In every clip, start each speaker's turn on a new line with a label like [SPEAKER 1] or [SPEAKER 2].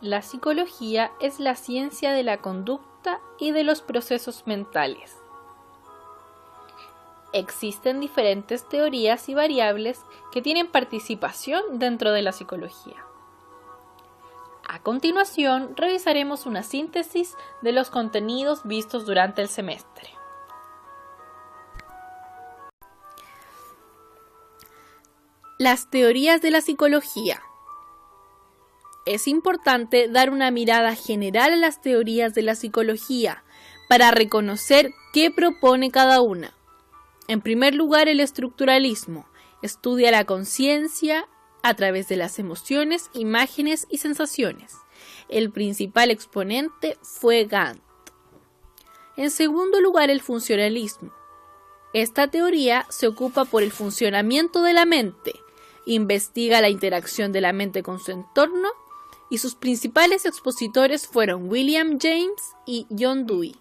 [SPEAKER 1] La psicología es la ciencia de la conducta y de los procesos mentales. Existen diferentes teorías y variables que tienen participación dentro de la psicología. A continuación, revisaremos una síntesis de los contenidos vistos durante el semestre. Las teorías de la psicología. Es importante dar una mirada general a las teorías de la psicología para reconocer qué propone cada una. En primer lugar, el estructuralismo estudia la conciencia a través de las emociones, imágenes y sensaciones. El principal exponente fue Kant. En segundo lugar, el funcionalismo. Esta teoría se ocupa por el funcionamiento de la mente, investiga la interacción de la mente con su entorno y sus principales expositores fueron William James y John Dewey.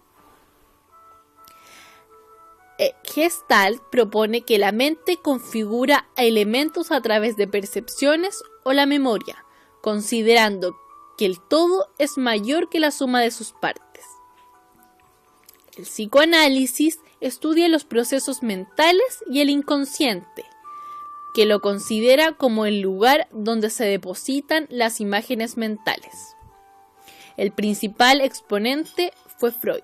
[SPEAKER 1] Gestalt propone que la mente configura elementos a través de percepciones o la memoria, considerando que el todo es mayor que la suma de sus partes. El psicoanálisis estudia los procesos mentales y el inconsciente, que lo considera como el lugar donde se depositan las imágenes mentales. El principal exponente fue Freud.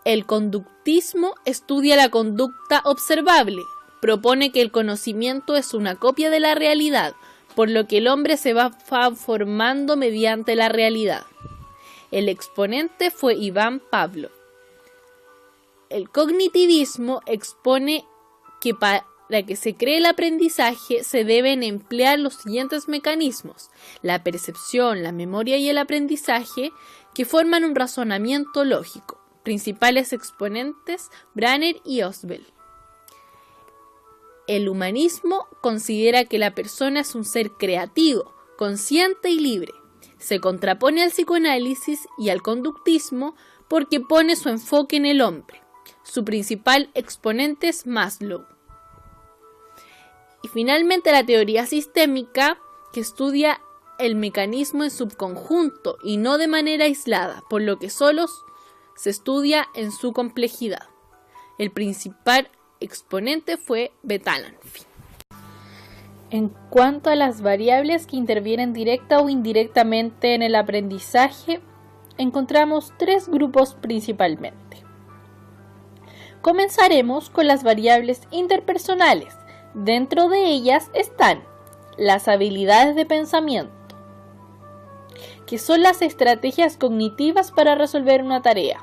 [SPEAKER 1] El conductismo estudia la conducta observable, propone que el conocimiento es una copia de la realidad, por lo que el hombre se va formando mediante la realidad. El exponente fue Iván Pavlov. El cognitivismo expone que para que se cree el aprendizaje se deben emplear los siguientes mecanismos: la percepción, la memoria y el aprendizaje, que forman un razonamiento lógico. Principales exponentes, Branner y Oswald. El humanismo considera que la persona es un ser creativo, consciente y libre. Se contrapone al psicoanálisis y al conductismo porque pone su enfoque en el hombre. Su principal exponente es Maslow. Y finalmente la teoría sistémica, que estudia el mecanismo en subconjunto y no de manera aislada, por lo que solos se estudia en su complejidad. El principal exponente fue Betalanffy. En cuanto a las variables que intervienen directa o indirectamente en el aprendizaje, encontramos tres grupos principalmente. Comenzaremos con las variables interpersonales. Dentro de ellas están las habilidades de pensamiento, que son las estrategias cognitivas para resolver una tarea.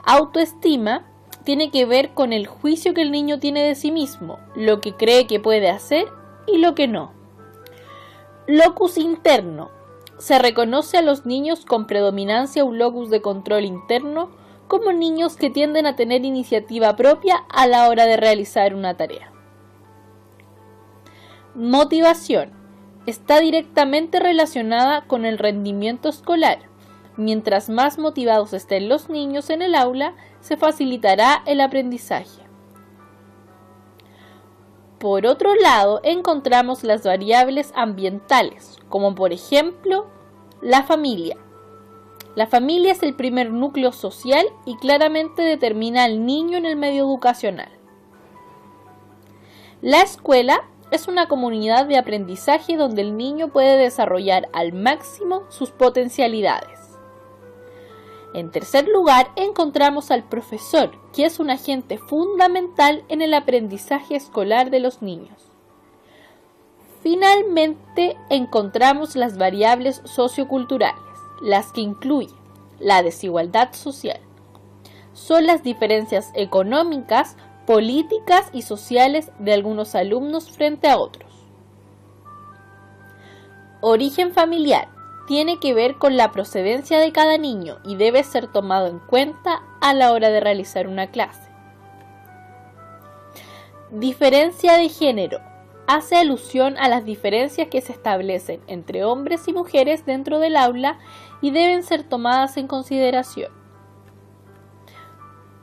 [SPEAKER 1] Autoestima tiene que ver con el juicio que el niño tiene de sí mismo, lo que cree que puede hacer y lo que no. Locus interno. Se reconoce a los niños con predominancia un locus de control interno como niños que tienden a tener iniciativa propia a la hora de realizar una tarea. Motivación. Está directamente relacionada con el rendimiento escolar. Mientras más motivados estén los niños en el aula, se facilitará el aprendizaje. Por otro lado, encontramos las variables ambientales, como por ejemplo, la familia. La familia es el primer núcleo social y claramente determina al niño en el medio educacional. La escuela es una comunidad de aprendizaje donde el niño puede desarrollar al máximo sus potencialidades. En tercer lugar, encontramos al profesor, que es un agente fundamental en el aprendizaje escolar de los niños. Finalmente, encontramos las variables socioculturales, las que incluyen la desigualdad social. Son las diferencias económicas, políticas y sociales de algunos alumnos frente a otros. Origen familiar. Tiene que ver con la procedencia de cada niño y debe ser tomado en cuenta a la hora de realizar una clase. Diferencia de género. Hace alusión a las diferencias que se establecen entre hombres y mujeres dentro del aula y deben ser tomadas en consideración.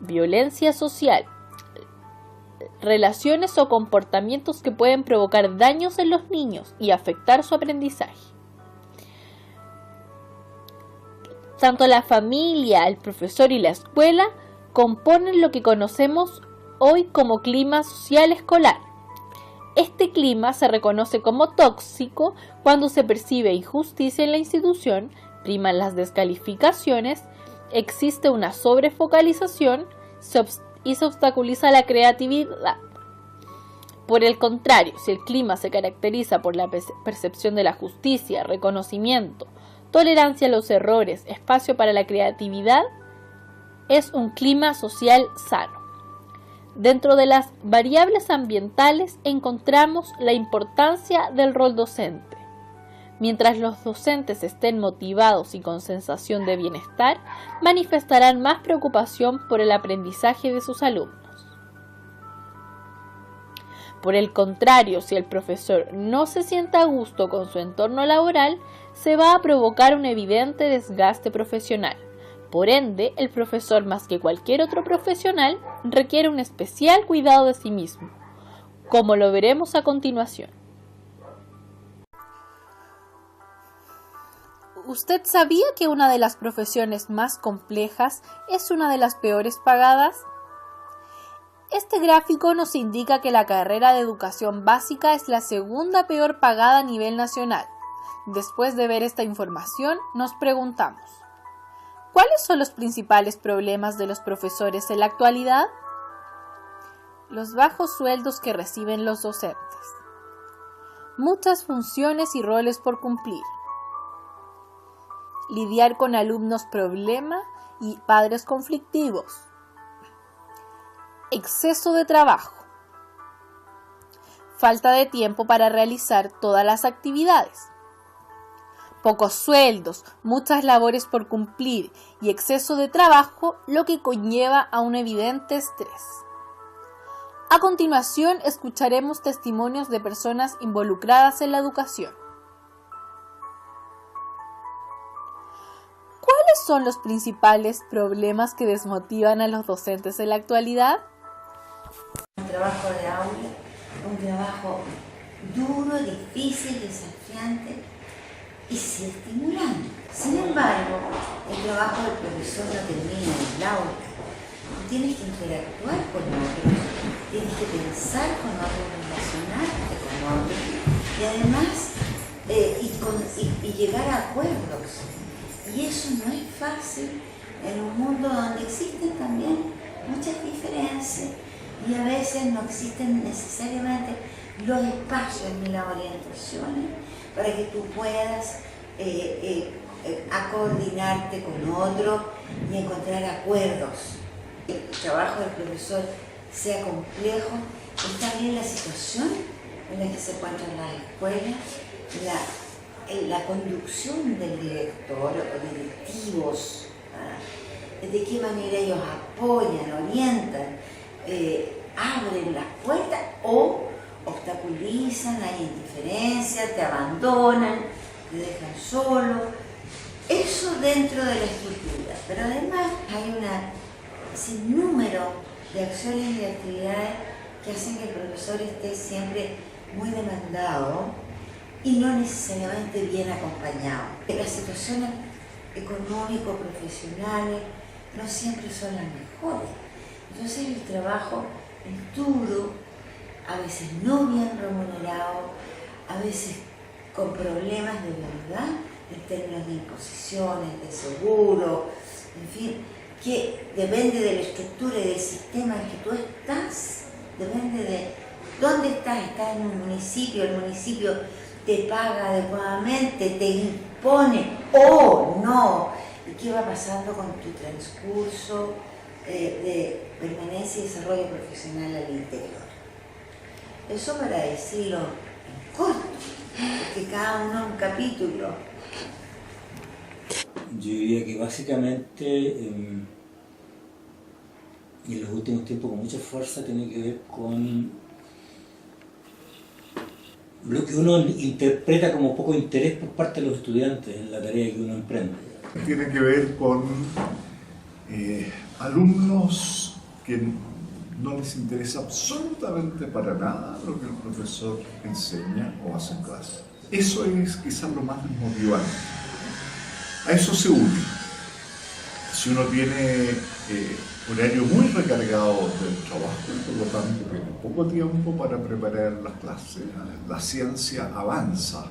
[SPEAKER 1] Violencia social. relaciones o comportamientos que pueden provocar daños en los niños y afectar su aprendizaje. Tanto la familia, el profesor y la escuela componen lo que conocemos hoy como clima social escolar. Este clima se reconoce como tóxico cuando se percibe injusticia en la institución, priman las descalificaciones, existe una sobrefocalización y se obstaculiza la creatividad. Por el contrario, si el clima se caracteriza por la percepción de la justicia, reconocimiento, tolerancia a los errores, espacio para la creatividad, es un clima social sano. Dentro de las variables ambientales encontramos la importancia del rol docente. Mientras los docentes estén motivados y con sensación de bienestar, manifestarán más preocupación por el aprendizaje de sus alumnos. Por el contrario, si el profesor no se siente a gusto con su entorno laboral, se va a provocar un evidente desgaste profesional. Por ende, el profesor, más que cualquier otro profesional, requiere un especial cuidado de sí mismo, como lo veremos a continuación. ¿Usted sabía que una de las profesiones más complejas es una de las peores pagadas? Este gráfico nos indica que la carrera de educación básica es la segunda peor pagada a nivel nacional. Después de ver esta información, nos preguntamos, ¿cuáles son los principales problemas de los profesores en la actualidad? Los bajos sueldos que reciben los docentes. Muchas funciones y roles por cumplir. Lidiar con alumnos problema y padres conflictivos. Exceso de trabajo. Falta de tiempo para realizar todas las actividades. Pocos sueldos, muchas labores por cumplir y exceso de trabajo, lo que conlleva a un evidente estrés. A continuación, escucharemos testimonios de personas involucradas en la educación. ¿Cuáles son los principales problemas que desmotivan a los docentes en la actualidad?
[SPEAKER 2] Un trabajo de aula, un trabajo duro, difícil, desafiante y sí estimulante. Sin embargo, el trabajo del profesor no termina en el aula. Tienes que interactuar con otros, tienes que pensar con otros, relacionarte con otros y además y llegar a acuerdos. Y eso no es fácil en un mundo donde existen también muchas diferencias y a veces no existen necesariamente los espacios ni las orientaciones para que tú puedas coordinarte con otro y encontrar acuerdos. El trabajo del profesor sea complejo, está bien la situación en la que se encuentran las escuelas, la conducción del director o directivos, de qué manera ellos apoyan, orientan, abren las puertas o obstaculizan, hay indiferencia, te abandonan, te dejan solo. Eso dentro de la estructura, pero además hay un sinnúmero de acciones y de actividades que hacen que el profesor esté siempre muy demandado y no necesariamente bien acompañado. Las situaciones económico-profesionales no siempre son las mejores. Entonces el trabajo es duro, a veces no bien remunerado, a veces con problemas de verdad en términos de imposiciones, de seguro, en fin, que depende de la estructura y del sistema en que tú estás, depende de dónde estás. Estás en un municipio, el municipio te paga adecuadamente, te impone o no. ¿Y qué va pasando con tu transcurso de permanencia y desarrollo profesional al interior? Eso para decirlo en corto, porque cada uno es un capítulo.
[SPEAKER 3] Yo diría que básicamente en los últimos tiempos con mucha fuerza tiene que ver con lo que uno interpreta como poco interés por parte de los estudiantes en la tarea que uno emprende.
[SPEAKER 4] Tiene que ver con alumnos que no les interesa absolutamente para nada lo que el profesor enseña o hace en clase. Eso es quizás lo más desmotivante. A eso se une. Si uno tiene horario muy recargado del trabajo, por lo tanto tiene poco tiempo para preparar las clases, la ciencia avanza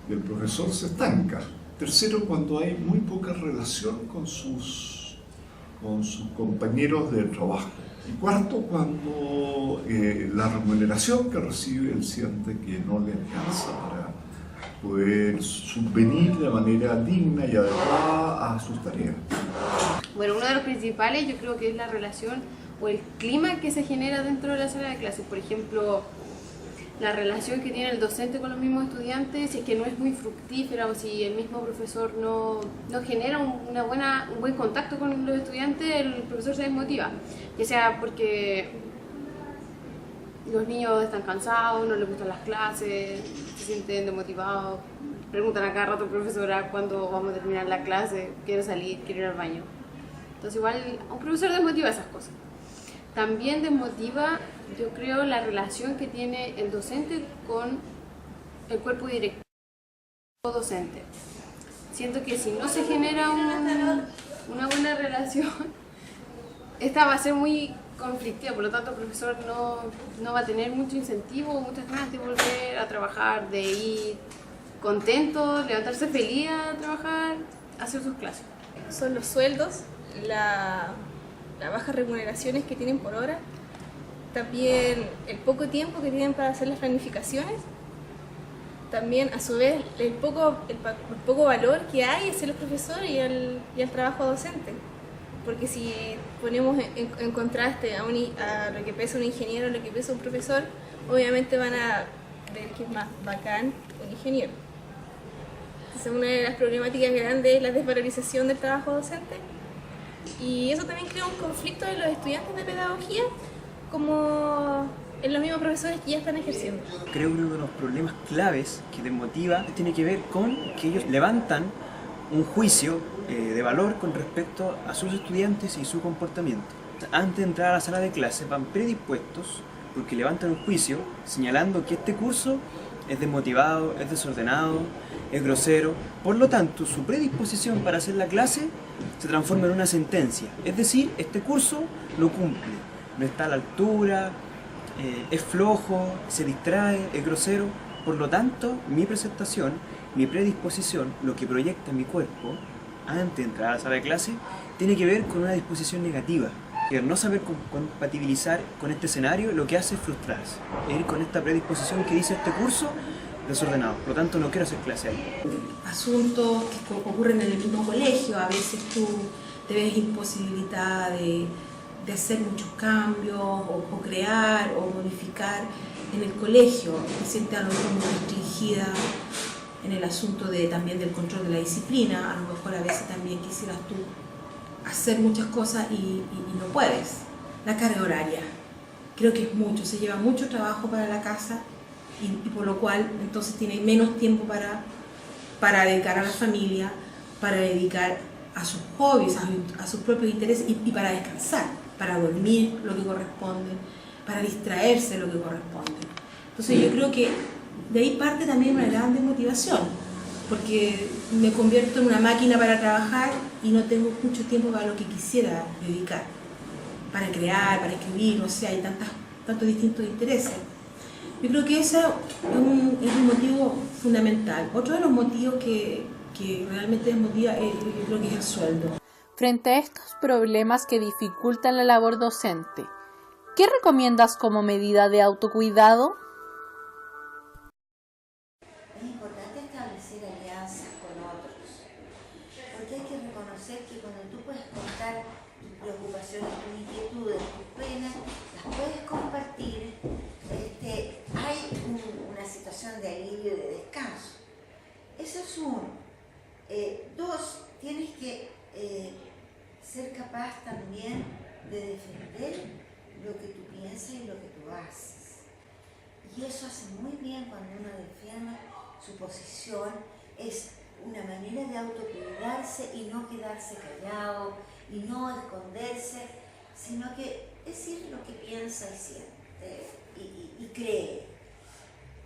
[SPEAKER 4] y el profesor se estanca. Tercero, cuando hay muy poca relación con sus compañeros de trabajo. Y cuarto, cuando la remuneración que recibe él siente que no le alcanza para poder subvenir de manera digna y adecuada a sus tareas.
[SPEAKER 5] Bueno, uno de los principales yo creo que es la relación o el clima que se genera dentro de la sala de clases. Por ejemplo, la relación que tiene el docente con los mismos estudiantes, si es que no es muy fructífera o si el mismo profesor no genera un buen contacto con los estudiantes, el profesor se desmotiva. Ya sea porque los niños están cansados, no les gustan las clases, se sienten desmotivados, preguntan a cada rato, profesora, ¿cuándo vamos a terminar la clase? Quiero salir, quiero ir al baño. Entonces igual un profesor desmotiva esas cosas. También desmotiva, yo creo, la relación que tiene el docente con el cuerpo directivo docente. Siento que si no se genera una buena relación, esta va a ser muy conflictiva, por lo tanto el profesor no va a tener mucho incentivo, muchas ganas de volver a trabajar, de ir contento, levantarse feliz a trabajar, hacer sus clases.
[SPEAKER 6] Son los sueldos, las bajas remuneraciones que tienen por hora, también el poco tiempo que tienen para hacer las planificaciones, también a su vez el poco valor que hay hacia los profesores y al trabajo docente. Porque si ponemos en contraste a lo que pesa un ingeniero, a lo que pesa un profesor, obviamente van a ver que es más bacán un ingeniero. Entonces, una de las problemáticas grandes es la desvalorización del trabajo docente, y eso también crea un conflicto en los estudiantes de pedagogía como en los mismos profesores que ya están ejerciendo.
[SPEAKER 7] Creo que uno de los problemas claves que desmotiva tiene que ver con que ellos levantan un juicio de valor con respecto a sus estudiantes y su comportamiento. Antes de entrar a la sala de clase van predispuestos porque levantan un juicio señalando que este curso es desmotivado, es desordenado, es grosero. Por lo tanto, su predisposición para hacer la clase se transforma en una sentencia. Es decir, este curso no cumple, no está a la altura, es flojo, se distrae, es grosero. Por lo tanto, mi presentación, mi predisposición, lo que proyecta mi cuerpo antes de entrar a la sala de clase, tiene que ver con una disposición negativa. No saber compatibilizar con este escenario lo que hace es frustrarse, ir con esta predisposición que dice este curso desordenado, por lo tanto no quiero hacer clase ahí.
[SPEAKER 8] Asuntos que ocurren en el mismo colegio, a veces tú te ves imposibilitada de hacer muchos cambios o crear o modificar en el colegio, te sientes a lo mejor muy restringida en el asunto también del control de la disciplina, a lo mejor a veces también quisieras tú hacer muchas cosas y no puedes. La carga horaria, creo que es mucho, se lleva mucho trabajo para la casa y por lo cual entonces tiene menos tiempo para dedicar a la familia, para dedicar a sus hobbies, a sus propios intereses y para descansar, para dormir lo que corresponde, para distraerse lo que corresponde. Entonces yo creo que de ahí parte también una gran desmotivación, porque me convierto en una máquina para trabajar y no tengo mucho tiempo para lo que quisiera dedicar, para crear, para escribir, no sé, hay tantos distintos intereses. Yo creo que ese es un motivo fundamental. Otro de los motivos que realmente desmotiva, yo creo que es el sueldo.
[SPEAKER 1] Frente a estos problemas que dificultan la labor docente, ¿qué recomiendas como medida de autocuidado?
[SPEAKER 2] Es importante establecer alianzas con otros, porque hay que reconocer que cuando tú puedes contar tus preocupaciones, tus inquietudes, tus penas, las puedes compartir, hay una situación de alivio y de descanso. Eso es uno. Dos, tienes que ser capaz también de defender lo que tú piensas y lo que tú haces. Y eso hace muy bien cuando uno defiende su posición, es una manera de autocuidarse y no quedarse callado y no esconderse, sino que decir lo que piensa y siente y cree.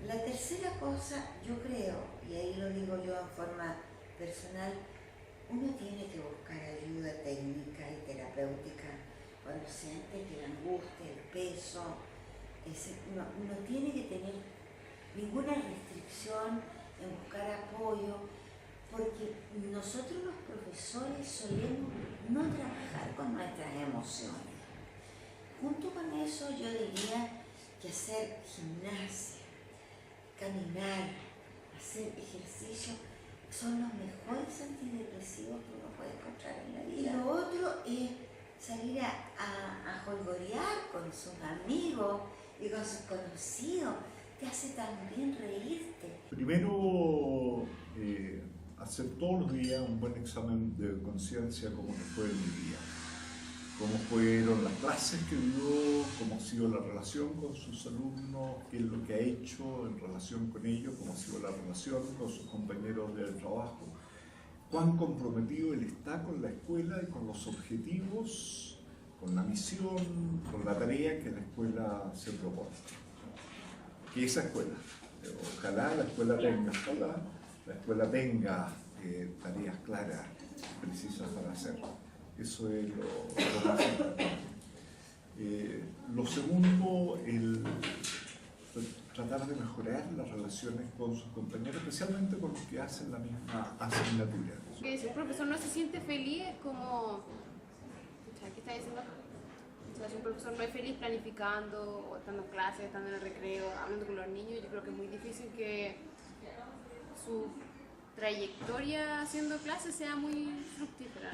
[SPEAKER 2] La tercera cosa, yo creo, y ahí lo digo yo en forma personal, uno tiene que buscar ayuda técnica y terapéutica cuando siente que la angustia, el peso, no tiene que tener ninguna restricción en buscar apoyo, porque nosotros los profesores solemos no trabajar con nuestras emociones. Junto con eso yo diría que hacer gimnasia, caminar, hacer ejercicio son los mejores antidepresivos que uno puede encontrar en la vida. Y lo otro es salir a jolgorear con sus amigos y con sus conocidos. Te hace también reírte.
[SPEAKER 4] Primero, hacer todos los días un buen examen de conciencia, cómo te fue en mi día, cómo fueron las clases que dio, cómo ha sido la relación con sus alumnos, qué es lo que ha hecho en relación con ellos, cómo ha sido la relación con sus compañeros del trabajo, cuán comprometido él está con la escuela y con los objetivos, con la misión, con la tarea que la escuela se propone. Que esa escuela, ojalá la escuela tenga tareas claras, precisas para hacer. Eso es lo más importante. Lo segundo, tratar de mejorar las relaciones con sus compañeros, especialmente con los que hacen la misma asignatura.
[SPEAKER 5] Que si un profesor no se siente feliz, es como... ¿Qué está diciendo? O sea, si un profesor no es feliz planificando, o estando en clase, estando en el recreo, hablando con los niños, yo creo que es muy difícil que su trayectoria haciendo clases sea muy fructífera.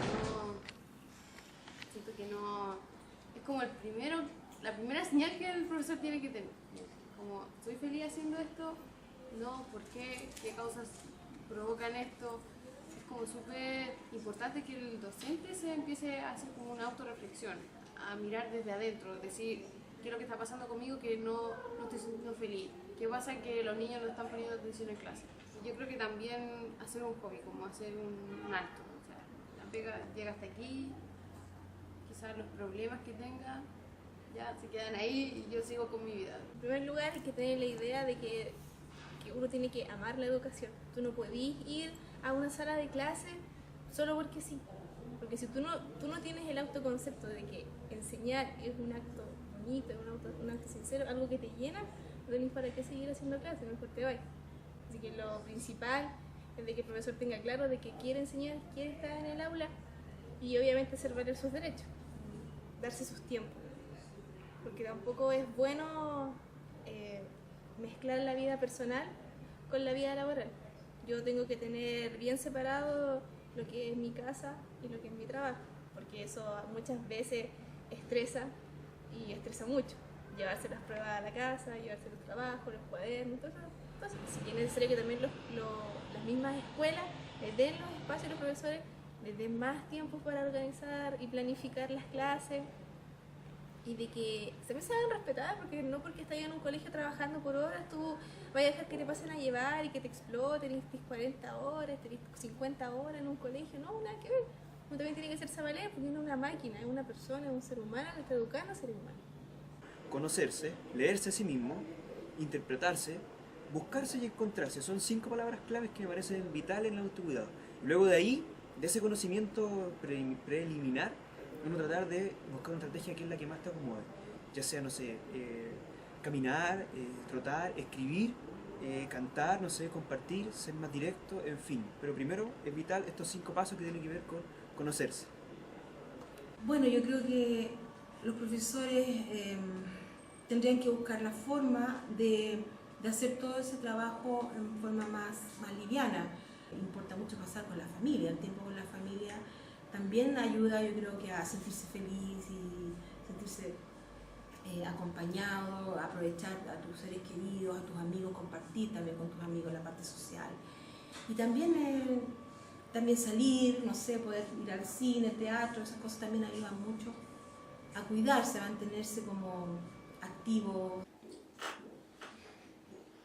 [SPEAKER 5] Siento que no... Es como la primera señal que el profesor tiene que tener. Como, ¿soy feliz haciendo esto? No, ¿por qué? ¿Qué causas provocan esto? Es como súper importante que el docente se empiece a hacer como una autorreflexión, a mirar desde adentro, decir, ¿qué es lo que está pasando conmigo que no estoy sintiendo feliz? ¿Qué pasa que los niños no están poniendo atención en clase? Yo creo que también hacer un hobby, como hacer un alto. O sea, la pega llega hasta aquí, quizás los problemas que tenga ya se quedan ahí y yo sigo con mi vida.
[SPEAKER 6] En primer lugar, hay que tener la idea de que uno tiene que amar la educación. Tú no puedes ir a una sala de clase solo porque sí. Porque si tú no tienes el autoconcepto de que enseñar es un acto bonito, un acto sincero, algo que te llena, no tenés para qué seguir haciendo clases, mejor te vas. Así que lo principal es de que el profesor tenga claro de que quiere enseñar, quiere estar en el aula y obviamente hacer valer sus derechos, darse sus tiempos. Porque tampoco es bueno mezclar la vida personal con la vida laboral. Yo tengo que tener bien separado lo que es mi casa y lo que es mi trabajo, porque eso muchas veces estresa y estresa mucho. Llevarse las pruebas a la casa, llevarse los trabajos, los cuadernos, todo eso. Entonces, si es necesario que también las mismas escuelas les den los espacios a los profesores, les den más tiempo para organizar y planificar las clases, y de que se hagan respetar, porque no porque estás en un colegio trabajando por horas, tú vayas a dejar que te pasen a llevar y que te exploten, tenés 40 horas, tenés 50 horas en un colegio, no, nada que ver. Uno también tiene que ser sabalero, porque no es una máquina, es una persona, es un ser humano que está educando a ser humano.
[SPEAKER 7] Conocerse, leerse a sí mismo, interpretarse, buscarse y encontrarse, son 5 palabras claves que me parecen vitales en el autocuidado. Y luego de ahí, de ese conocimiento preliminar, uno tratar de buscar una estrategia que es la que más te acomode, ya sea, no sé, caminar, trotar, escribir, cantar, no sé, compartir, ser más directo, en fin. Pero primero es vital estos 5 pasos que tienen que ver con conocerse.
[SPEAKER 8] Bueno, yo creo que los profesores tendrían que buscar la forma de hacer todo ese trabajo en forma más liviana. Importa mucho pasar con la familia, el tiempo con la familia también ayuda, yo creo que a sentirse feliz y sentirse acompañado, aprovechar a tus seres queridos, a tus amigos, compartir también con tus amigos la parte social. Y también salir, no sé, poder ir al cine, teatro, esas cosas también ayudan mucho a cuidarse, a mantenerse como activo.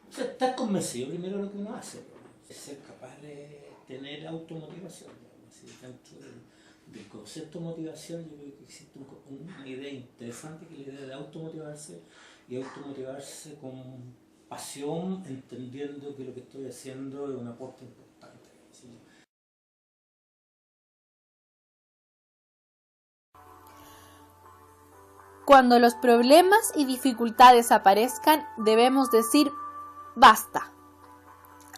[SPEAKER 3] O sea, estar convencido primero de lo que uno hace, ser capaz de tener automotivación, digamos, así, dentro del concepto de motivación, yo creo que existe una idea interesante, que es la idea de automotivarse, y automotivarse con pasión, entendiendo que lo que estoy haciendo es un aporte importante. ¿Sí?
[SPEAKER 1] Cuando los problemas y dificultades aparezcan, debemos decir basta.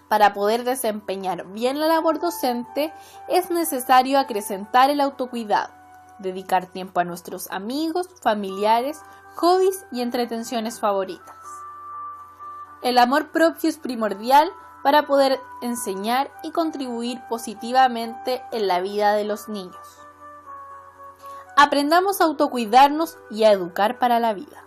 [SPEAKER 1] Para poder desempeñar bien la labor docente, es necesario acrecentar el autocuidado, dedicar tiempo a nuestros amigos, familiares, hobbies y entretenciones favoritas. El amor propio es primordial para poder enseñar y contribuir positivamente en la vida de los niños. Aprendamos a autocuidarnos y a educar para la vida.